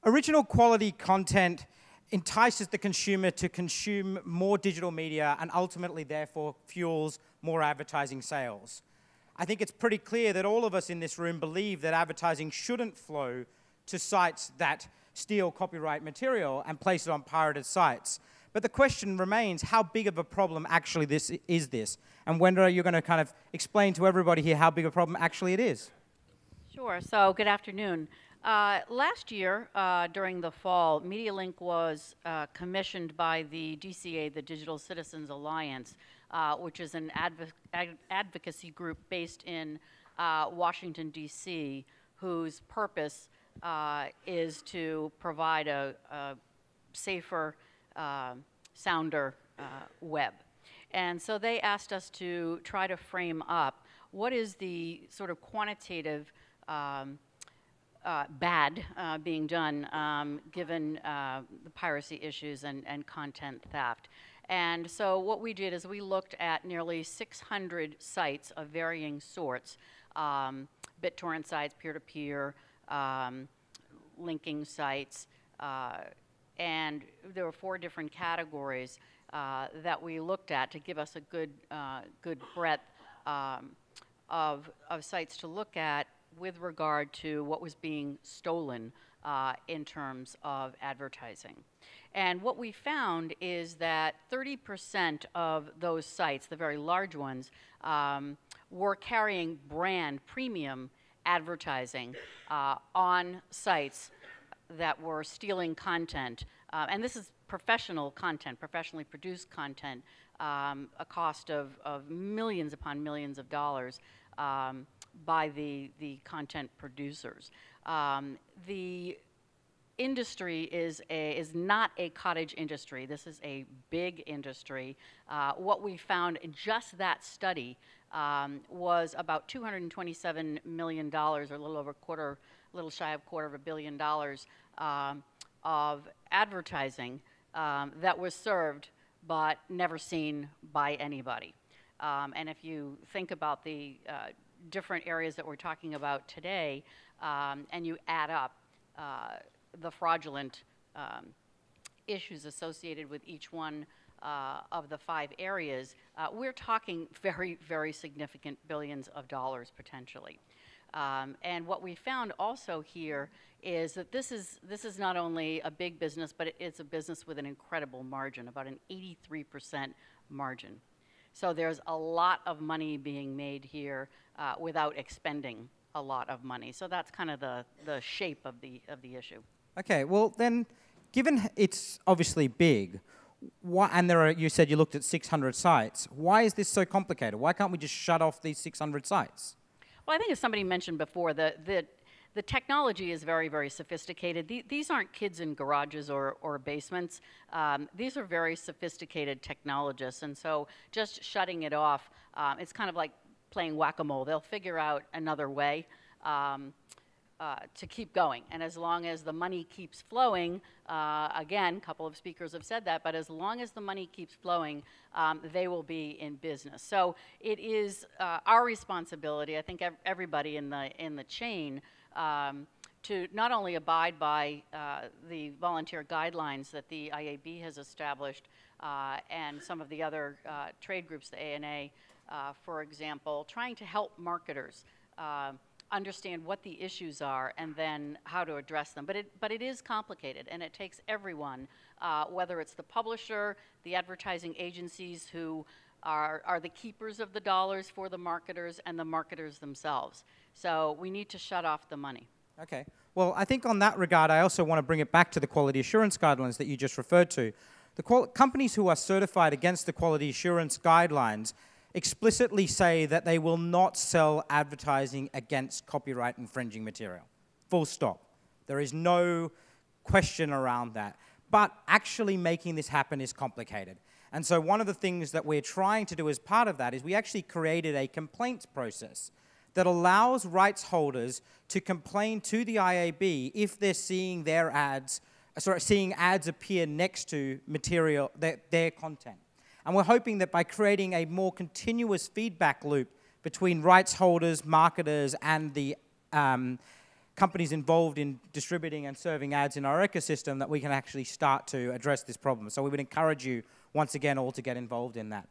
Original quality content entices the consumer to consume more digital media and ultimately, therefore, fuels more advertising sales. I think it's pretty clear that all of us in this room believe that advertising shouldn't flow to sites that steal copyright material and place it on pirated sites. But the question remains, how big of a problem actually is this? And Wenda, you're going to kind of explain to everybody here how big a problem actually it is. Sure. So good afternoon. Last year, during the fall, MediaLink was commissioned by the DCA, the Digital Citizens Alliance, which is an advocacy group based in Washington, D.C., whose purpose is to provide a safer, sounder web. And so they asked us to try to frame up what is the sort of quantitative bad being done given the piracy issues and content theft. And so what we did is we looked at nearly 600 sites of varying sorts, BitTorrent sites, peer-to-peer, linking sites, and there were 4 different categories that we looked at to give us a good breadth of sites to look at with regard to what was being stolen in terms of advertising. And what we found is that 30% of those sites, the very large ones, were carrying brand premium advertising on sites that were stealing content. And this is professional content, professionally produced content, a cost of millions upon millions of dollars by the content producers. The industry is not a cottage industry. This is a big industry. What we found in just that study was about $227 million, or a little over a little shy of $250 million of advertising that was served but never seen by anybody. And if you think about the different areas that we're talking about today, and you add up the fraudulent issues associated with each one of the 5 areas, we're talking very, very significant billions of dollars potentially. And what we found also here is that this is not only a big business, but it's a business with an incredible margin, about an 83% margin. So there's a lot of money being made here without expending a lot of money. So that's kind of the shape of the issue. Okay, well then, given it's obviously big, and you said you looked at 600 sites, why is this so complicated? Why can't we just shut off these 600 sites? Well, I think as somebody mentioned before, the technology is very, very sophisticated. These aren't kids in garages or basements. These are very sophisticated technologists, and so just shutting it off, it's kind of like playing whack-a-mole. They'll figure out another way to keep going. And as long as the money keeps flowing, again, a couple of speakers have said that, but as long as the money keeps flowing, they will be in business. So it is our responsibility, I think everybody in the chain, to not only abide by the volunteer guidelines that the IAB has established and some of the other trade groups, the ANA, for example, trying to help marketers understand what the issues are and then how to address them. But it is complicated, and it takes everyone, whether it's the publisher, the advertising agencies who are the keepers of the dollars for the marketers, and the marketers themselves. So we need to shut off the money. Okay. Well, I think on that regard, I also want to bring it back to the quality assurance guidelines that you just referred to. The companies who are certified against the quality assurance guidelines explicitly say that they will not sell advertising against copyright infringing material. Full stop. There is no question around that. But actually making this happen is complicated. And so one of the things that we're trying to do as part of that is we actually created a complaints process that allows rights holders to complain to the IAB if they're seeing their ads, seeing ads appear next to material, their content. And we're hoping that by creating a more continuous feedback loop between rights holders, marketers, and the companies involved in distributing and serving ads in our ecosystem that we can actually start to address this problem. So we would encourage you, once again, all to get involved in that.